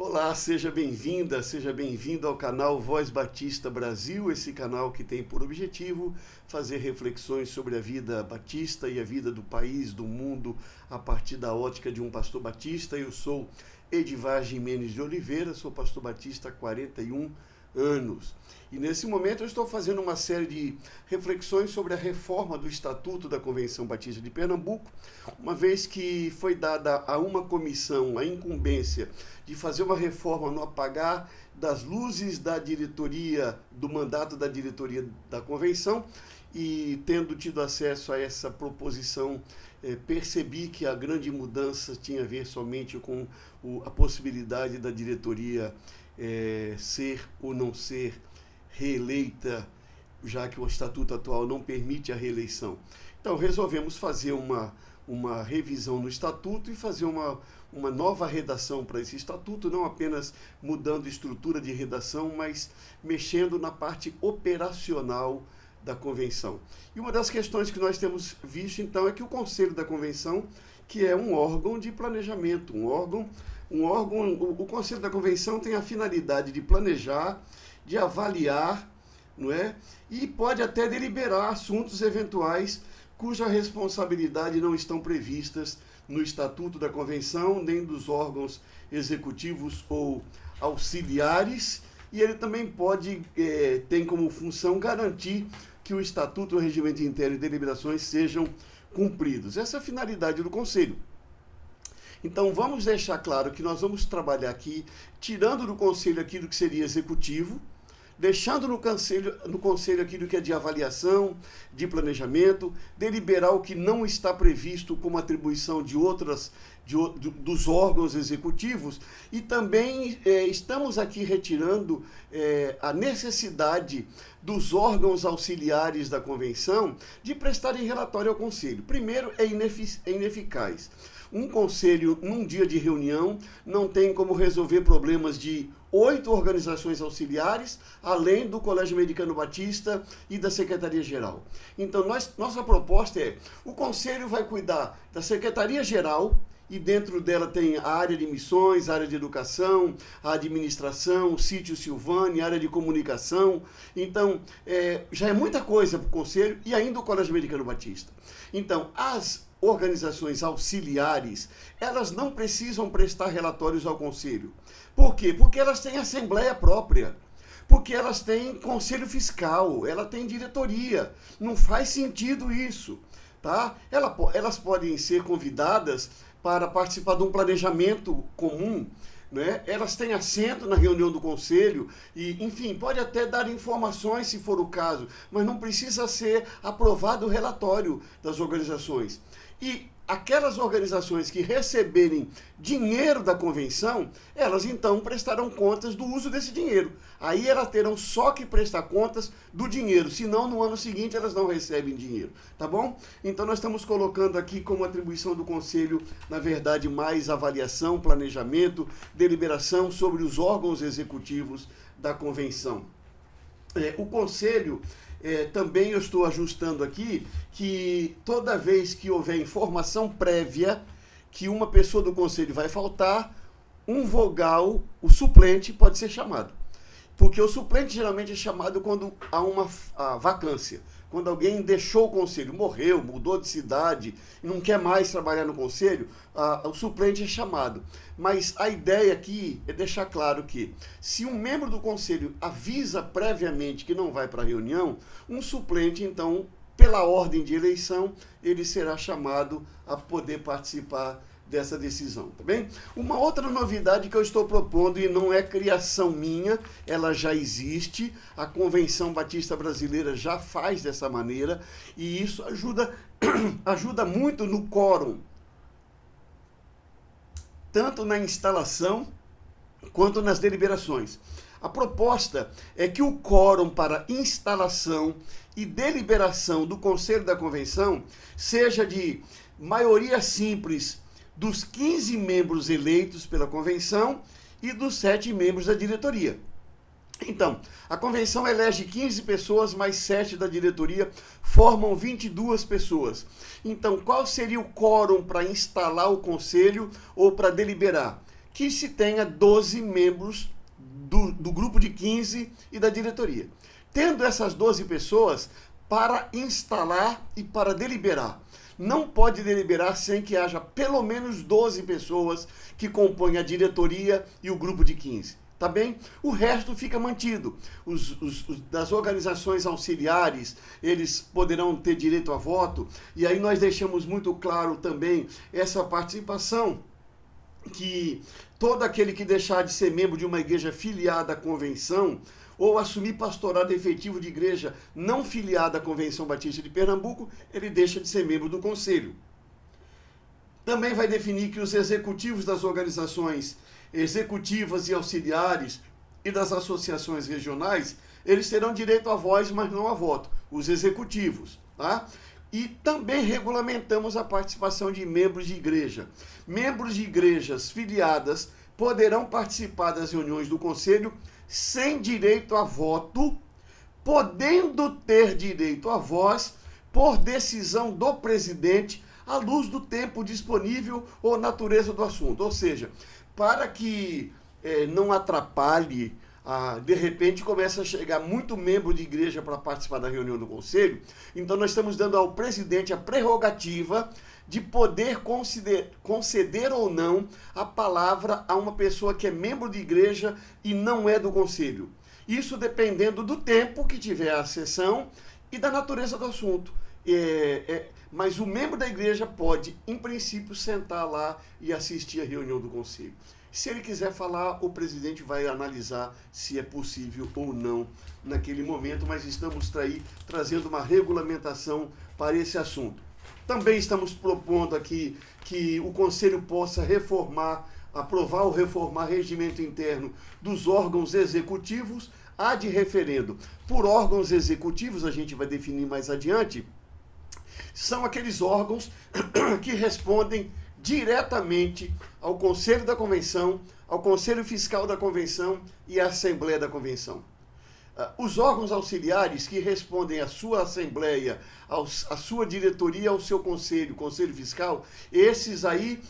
Olá, seja bem-vinda, seja bem-vindo ao canal Voz Batista Brasil, esse canal que tem por objetivo fazer reflexões sobre a vida batista e a vida do país, do mundo, a partir da ótica de um pastor batista. Eu sou Edivar Gimenez de Oliveira, sou pastor batista há 41 anos. E nesse momento eu estou fazendo uma série de reflexões sobre a reforma do Estatuto da Convenção Batista de Pernambuco, uma vez que foi dada a uma comissão a incumbência de fazer uma reforma no apagar das luzes da diretoria, do mandato da diretoria da convenção, e tendo tido acesso a essa proposição, percebi que a grande mudança tinha a ver somente com a possibilidade da diretoria ser ou não ser reeleita, já que o estatuto atual não permite a reeleição. Então resolvemos fazer uma revisão no estatuto e fazer uma nova redação para esse estatuto, não apenas mudando estrutura de redação, mas mexendo na parte operacional da convenção. E uma das questões que nós temos visto então é que o Conselho da Convenção, que é um órgão de planejamento, o Conselho da Convenção tem a finalidade de planejar, de avaliar, não é? E pode até deliberar assuntos eventuais cuja responsabilidade não estão previstas no Estatuto da Convenção, nem dos órgãos executivos ou auxiliares, e ele também tem como função garantir que o Estatuto, o Regimento Interno e deliberações sejam cumpridos. Essa é a finalidade do Conselho. Então vamos deixar claro que nós vamos trabalhar aqui, tirando do Conselho aquilo que seria executivo, deixando no conselho aquilo que é de avaliação, de planejamento, deliberar o que não está previsto como atribuição dos órgãos executivos, e também estamos aqui retirando a necessidade dos órgãos auxiliares da convenção de prestarem relatório ao conselho. Primeiro, é ineficaz. Um conselho, num dia de reunião, não tem como resolver problemas de 8 organizações auxiliares, além do Colégio Americano Batista e da Secretaria-Geral. Então, nossa proposta é, o Conselho vai cuidar da Secretaria-Geral, e dentro dela tem a área de missões, a área de educação, a administração, o sítio Silvânia, a área de comunicação. Então, já é muita coisa para o Conselho e ainda o Colégio Americano Batista. Então, as organizações auxiliares, elas não precisam prestar relatórios ao Conselho. Por quê? Porque elas têm assembleia própria, porque elas têm conselho fiscal, ela tem diretoria. Não faz sentido isso, tá? Elas podem ser convidadas para participar de um planejamento comum, né? Elas têm assento na reunião do conselho e, enfim, pode até dar informações se for o caso, mas não precisa ser aprovado o relatório das organizações. E aquelas organizações que receberem dinheiro da convenção, elas então prestarão contas do uso desse dinheiro. Aí elas terão só que prestar contas do dinheiro, senão no ano seguinte elas não recebem dinheiro, tá bom? Então nós estamos colocando aqui como atribuição do Conselho, na verdade, mais avaliação, planejamento, deliberação sobre os órgãos executivos da convenção. O Conselho... também eu estou ajustando aqui que toda vez que houver informação prévia que uma pessoa do conselho vai faltar, um vogal, o suplente, pode ser chamado. Porque o suplente geralmente é chamado quando há uma vacância. Quando alguém deixou o conselho, morreu, mudou de cidade, não quer mais trabalhar no conselho, o suplente é chamado. Mas a ideia aqui é deixar claro que, se um membro do conselho avisa previamente que não vai para a reunião, um suplente, então, pela ordem de eleição, ele será chamado a poder participar dessa decisão, tá bem? Uma outra novidade que eu estou propondo, e não é criação minha, ela já existe, a Convenção Batista Brasileira já faz dessa maneira, e isso ajuda muito no quórum, tanto na instalação quanto nas deliberações. A proposta é que o quórum para instalação e deliberação do Conselho da Convenção seja de maioria simples dos 15 membros eleitos pela convenção e dos 7 membros da diretoria. Então, a convenção elege 15 pessoas, mais 7 da diretoria, formam 22 pessoas. Então, qual seria o quórum para instalar o conselho ou para deliberar? que se tenha 12 membros do grupo de 15 e da diretoria. Tendo essas 12 pessoas para instalar e para deliberar. Não pode deliberar sem que haja pelo menos 12 pessoas que compõem a diretoria e o grupo de 15. Tá bem? O resto fica mantido. Das organizações auxiliares, eles poderão ter direito a voto. E aí nós deixamos muito claro também essa participação, que todo aquele que deixar de ser membro de uma igreja filiada à convenção ou assumir pastorado efetivo de igreja não filiada à Convenção Batista de Pernambuco, ele deixa de ser membro do conselho. Também vai definir que os executivos das organizações executivas e auxiliares e das associações regionais, eles terão direito a voz, mas não a voto, os executivos, tá? E também regulamentamos a participação de membros de igreja. Membros de igrejas filiadas poderão participar das reuniões do conselho sem direito a voto, podendo ter direito a voz por decisão do presidente à luz do tempo disponível ou natureza do assunto. Ou seja, para que não atrapalhe, de repente começa a chegar muito membro de igreja para participar da reunião do conselho, então nós estamos dando ao presidente a prerrogativa de poder conceder ou não a palavra a uma pessoa que é membro de igreja e não é do conselho. Isso dependendo do tempo que tiver a sessão e da natureza do assunto. Mas o membro da igreja pode, em princípio, sentar lá e assistir a reunião do conselho. Se ele quiser falar, o presidente vai analisar se é possível ou não naquele momento, mas estamos trazendo uma regulamentação para esse assunto. Também estamos propondo aqui que o conselho possa aprovar ou reformar regimento interno dos órgãos executivos, ad referendo. Por órgãos executivos, a gente vai definir mais adiante, são aqueles órgãos que respondem diretamente ao Conselho da Convenção, ao Conselho Fiscal da Convenção e à Assembleia da Convenção. Os órgãos auxiliares que respondem à sua Assembleia, à sua diretoria, ao seu Conselho Fiscal, esses aí,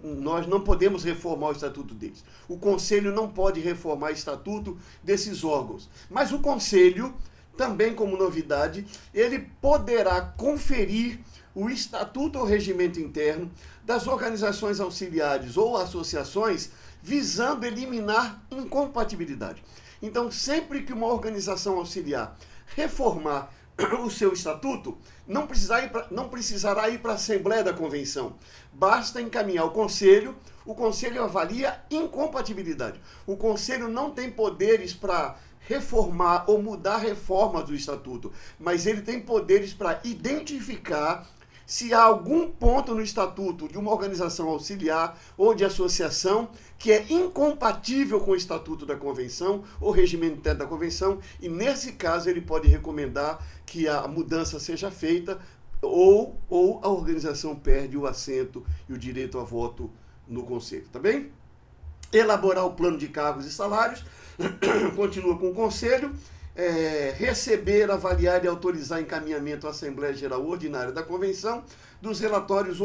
nós não podemos reformar o estatuto deles. O Conselho não pode reformar o estatuto desses órgãos. Mas o Conselho, também como novidade, ele poderá conferir o estatuto ou regimento interno das organizações auxiliares ou associações visando eliminar incompatibilidade. Então, sempre que uma organização auxiliar reformar o seu estatuto, não precisará ir para a Assembleia da Convenção. Basta encaminhar o conselho avalia incompatibilidade. O conselho não tem poderes para reformar ou mudar reformas do estatuto, mas ele tem poderes para identificar se há algum ponto no estatuto de uma organização auxiliar ou de associação que é incompatível com o estatuto da convenção ou regimento interno da convenção, e nesse caso ele pode recomendar que a mudança seja feita ou a organização perde o assento e o direito a voto no conselho, tá bem? Elaborar o plano de cargos e salários, continua com o conselho. Receber, avaliar e autorizar encaminhamento à Assembleia Geral Ordinária da Convenção dos relatórios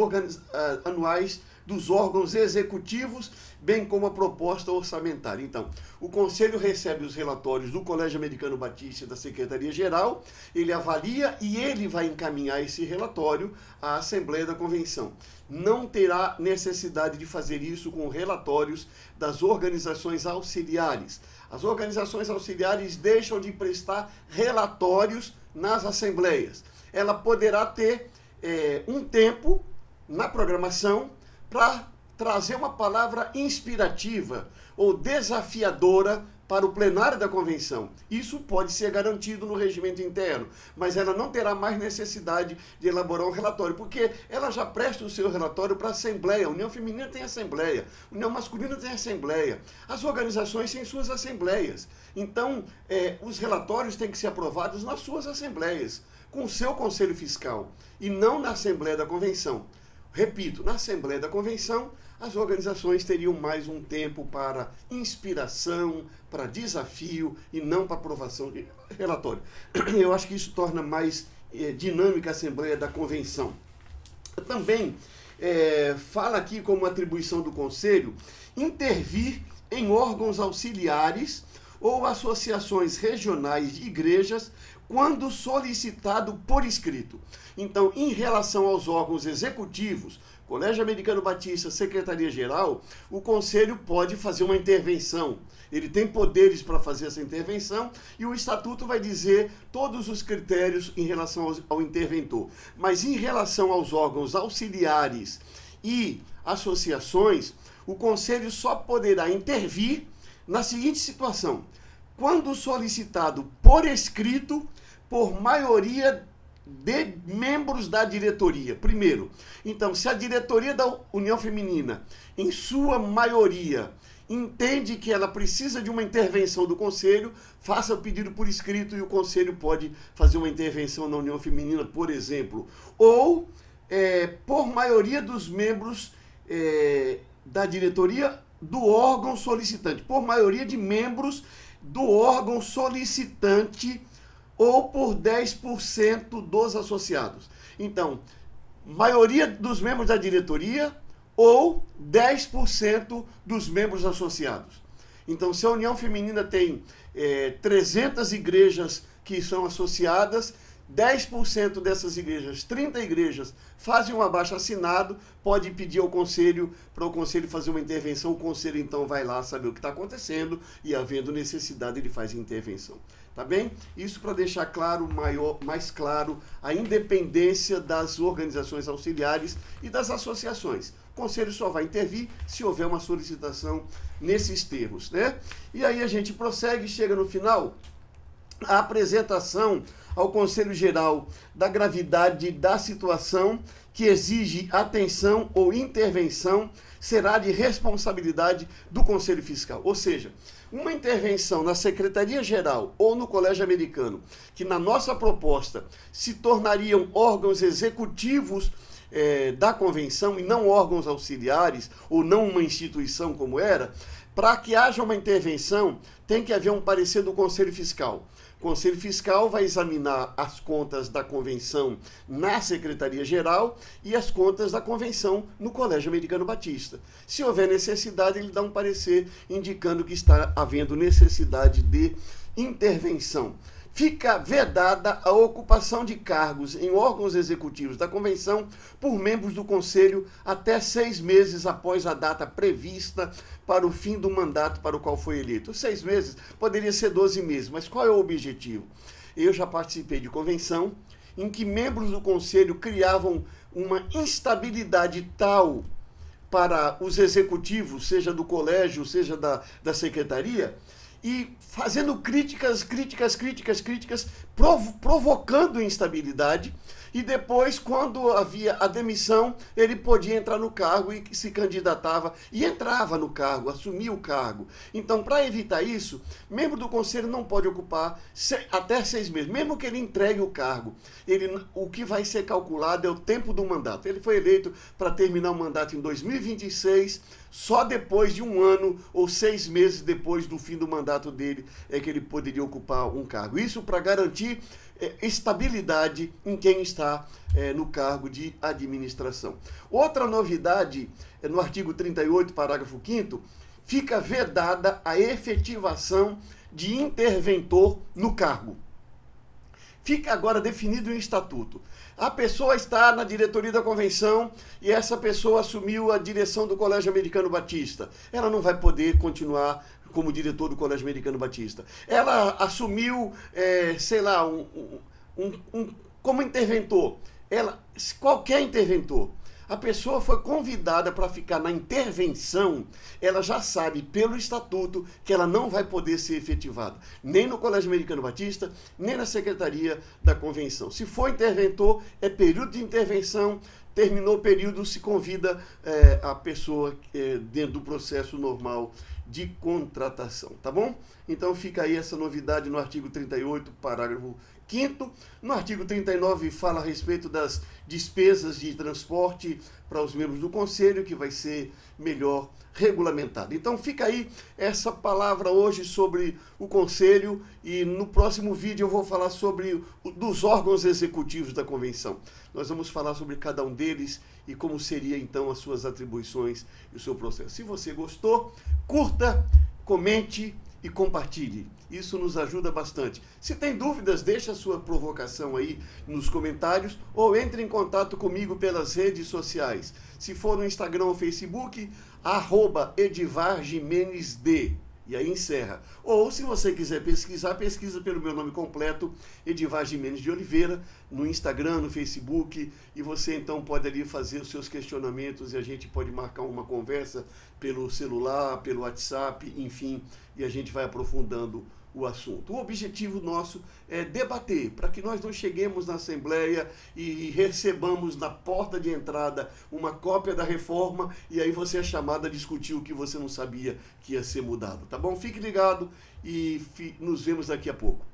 anuais dos órgãos executivos, bem como a proposta orçamentária. Então, o Conselho recebe os relatórios do Colégio Americano Batista e da Secretaria-Geral, ele avalia e ele vai encaminhar esse relatório à Assembleia da Convenção. Não terá necessidade de fazer isso com relatórios das organizações auxiliares. As organizações auxiliares deixam de prestar relatórios nas assembleias. Ela poderá ter um tempo na programação para trazer uma palavra inspirativa ou desafiadora para o plenário da convenção. Isso pode ser garantido no regimento interno, mas ela não terá mais necessidade de elaborar um relatório, porque ela já presta o seu relatório para a Assembleia. A União Feminina tem Assembleia, a União Masculina tem Assembleia, as organizações têm suas Assembleias. Então, os relatórios têm que ser aprovados nas suas Assembleias, com o seu Conselho Fiscal, e não na Assembleia da Convenção. Repito, na Assembleia da Convenção, as organizações teriam mais um tempo para inspiração, para desafio e não para aprovação de relatório. Eu acho que isso torna mais dinâmica a Assembleia da Convenção. Também fala aqui como atribuição do Conselho, intervir em órgãos auxiliares ou associações regionais de igrejas quando solicitado por escrito. Então, em relação aos órgãos executivos, Colégio Americano Batista, Secretaria-Geral, o Conselho pode fazer uma intervenção. Ele tem poderes para fazer essa intervenção e o Estatuto vai dizer todos os critérios em relação ao interventor. Mas em relação aos órgãos auxiliares e associações, o Conselho só poderá intervir na seguinte situação: quando solicitado por escrito por maioria de membros da diretoria. Primeiro, então, se a diretoria da União Feminina, em sua maioria, entende que ela precisa de uma intervenção do Conselho, faça o pedido por escrito e o Conselho pode fazer uma intervenção na União Feminina, por exemplo. Ou, por maioria dos membros da diretoria do órgão solicitante, por maioria de membros do órgão solicitante ou por 10% dos associados. Então, maioria dos membros da diretoria ou 10% dos membros associados. Então, se a União Feminina tem 300 igrejas que são associadas, 10% dessas igrejas, 30 igrejas, fazem um abaixo-assinado, pode pedir ao Conselho, para o Conselho fazer uma intervenção, o Conselho então vai lá saber o que está acontecendo e, havendo necessidade, ele faz intervenção. Tá bem? Isso para deixar claro, mais claro, a independência das organizações auxiliares e das associações. O Conselho só vai intervir se houver uma solicitação nesses termos, né? E aí a gente prossegue, chega no final, a apresentação ao Conselho Geral da gravidade da situação que exige atenção ou intervenção será de responsabilidade do Conselho Fiscal. Ou seja, uma intervenção na Secretaria-Geral ou no Colégio Americano, que na nossa proposta se tornariam órgãos executivos da convenção e não órgãos auxiliares ou não uma instituição como era, para que haja uma intervenção tem que haver um parecer do Conselho Fiscal. O Conselho Fiscal vai examinar as contas da convenção na Secretaria-Geral e as contas da convenção no Colégio Americano Batista. Se houver necessidade, ele dá um parecer indicando que está havendo necessidade de intervenção. Fica vedada a ocupação de cargos em órgãos executivos da convenção por membros do Conselho até 6 meses após a data prevista para o fim do mandato para o qual foi eleito. 6 meses poderia ser 12 meses, mas qual é o objetivo? Eu já participei de convenção em que membros do Conselho criavam uma instabilidade tal para os executivos, seja do colégio, seja da secretaria, e fazendo críticas, provocando instabilidade, e depois, quando havia a demissão, ele podia entrar no cargo e se candidatava, e entrava no cargo, assumia o cargo. Então, para evitar isso, membro do Conselho não pode ocupar até 6 meses, mesmo que ele entregue o cargo. O que vai ser calculado é o tempo do mandato. Ele foi eleito para terminar o mandato em 2026, só depois de 1 ano ou 6 meses depois do fim do mandato dele é que ele poderia ocupar um cargo. Isso para garantir estabilidade em quem está no cargo de administração. Outra novidade, no artigo 38, parágrafo 5º, fica vedada a efetivação de interventor no cargo. Fica agora definido em estatuto. A pessoa está na diretoria da convenção e essa pessoa assumiu a direção do Colégio Americano Batista. Ela não vai poder continuar como diretor do Colégio Americano Batista. Ela assumiu, como interventor. Qualquer interventor. A pessoa foi convidada para ficar na intervenção, ela já sabe pelo estatuto que ela não vai poder ser efetivada, nem no Colégio Americano Batista, nem na Secretaria da Convenção. Se for interventor, é período de intervenção, terminou o período, se convida a pessoa dentro do processo normal de contratação, tá bom? Então fica aí essa novidade no artigo 38, parágrafo 5º. No artigo 39 fala a respeito das despesas de transporte para os membros do conselho, que vai ser melhor regulamentado. Então fica aí essa palavra hoje sobre o conselho, e no próximo vídeo eu vou falar sobre dos órgãos executivos da convenção. Nós vamos falar sobre cada um deles e como seria então as suas atribuições e o seu processo. Se você gostou, curta, comente e compartilhe. Isso nos ajuda bastante. Se tem dúvidas, deixa a sua provocação aí nos comentários ou entre em contato comigo pelas redes sociais. Se for no Instagram ou Facebook, @EdivarJimenezD. E aí encerra. Ou se você quiser pesquisar, pesquisa pelo meu nome completo, Edivar Gimenez de Oliveira, no Instagram, no Facebook, e você então pode ali fazer os seus questionamentos e a gente pode marcar uma conversa pelo celular, pelo WhatsApp, enfim, e a gente vai aprofundando o assunto. O objetivo nosso é debater, para que nós não cheguemos na Assembleia e recebamos na porta de entrada uma cópia da reforma e aí você é chamado a discutir o que você não sabia que ia ser mudado, tá bom? Fique ligado e nos vemos daqui a pouco.